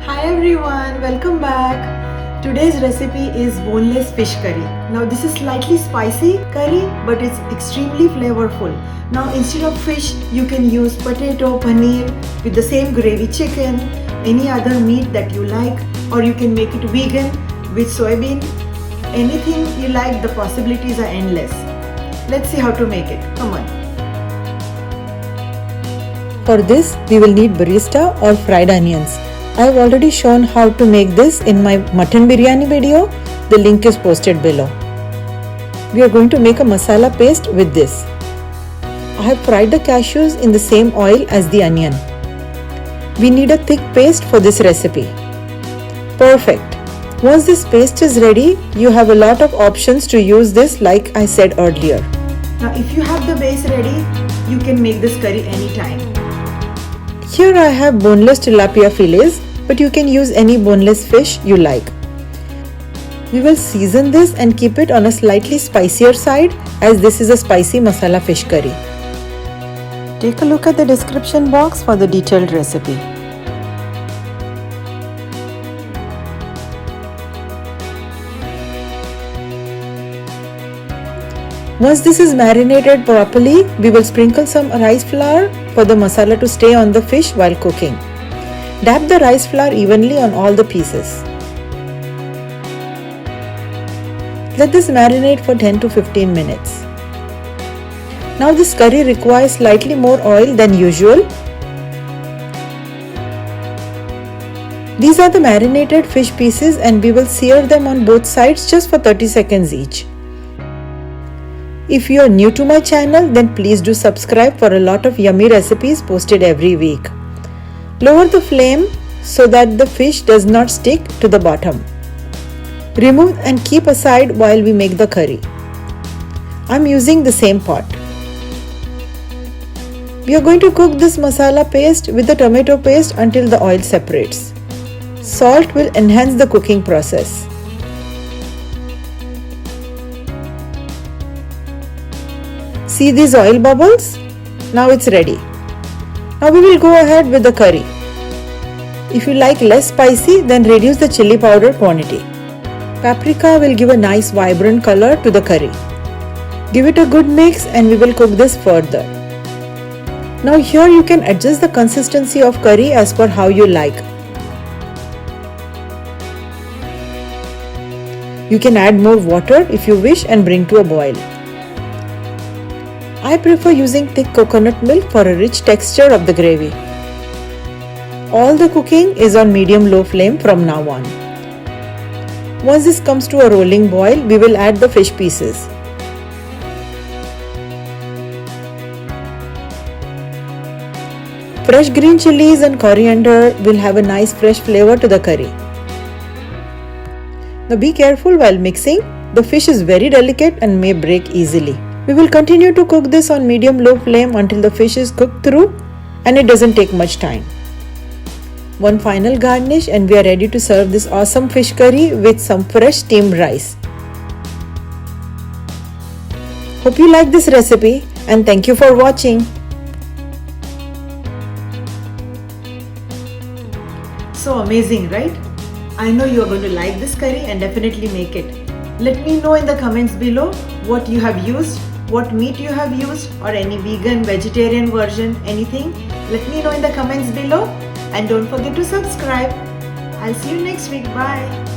Hi everyone, welcome back. Today's recipe is boneless fish curry. Now this is slightly spicy curry but it's extremely flavorful. Now instead of fish you can use potato, paneer with the same gravy, chicken, any other meat that you like, or you can make it vegan with soybean. Anything you like, the possibilities are endless. Let's see how to make it. Come on. For this we will need barista or fried onions. I have already shown how to make this in my mutton biryani video. The link is posted below. We are going to make a masala paste with this. I have fried the cashews in the same oil as the onion. We need a thick paste for this recipe. Perfect. Once this paste is ready, you have a lot of options to use this like I said earlier. Now if you have the base ready, you can make this curry anytime. Here I have boneless tilapia fillets, but you can use any boneless fish you like. We will season this and keep it on a slightly spicier side as this is a spicy masala fish curry. Take a look at the description box for the detailed recipe. Once this is marinated properly, we will sprinkle some rice flour for the masala to stay on the fish while cooking. Dab the rice flour evenly on all the pieces. Let this marinate for 10 to 15 minutes. Now this curry requires slightly more oil than usual. These are the marinated fish pieces and we will sear them on both sides just for 30 seconds each. If you are new to my channel, then please do subscribe for a lot of yummy recipes posted every week. Lower the flame so that the fish does not stick to the bottom. Remove and keep aside while we make the curry. I am using the same pot. We are going to cook this masala paste with the tomato paste until the oil separates. Salt will enhance the cooking process. See these oil bubbles? Now it's ready. Now we will go ahead with the curry. If you like less spicy, then reduce the chili powder quantity. Paprika will give a nice vibrant color to the curry. Give it a good mix and we will cook this further. Now here you can adjust the consistency of curry as per how you like. You can add more water if you wish and bring to a boil. I prefer using thick coconut milk for a rich texture of the gravy. All the cooking is on medium-low flame from now on. Once this comes to a rolling boil, we will add the fish pieces. Fresh green chilies and coriander will have a nice fresh flavor to the curry. Now be careful while mixing. The fish is very delicate and may break easily. We will continue to cook this on medium-low flame until the fish is cooked through and it doesn't take much time. One final garnish and we are ready to serve this awesome fish curry with some fresh steamed rice. Hope you like this recipe and thank you for watching. So amazing, right? I know you are going to like this curry and definitely make it. Let me know in the comments below what you have used, what meat you have used, or any vegan, vegetarian version, anything. Let me know in the comments below and don't forget to subscribe. I'll see you next week. Bye.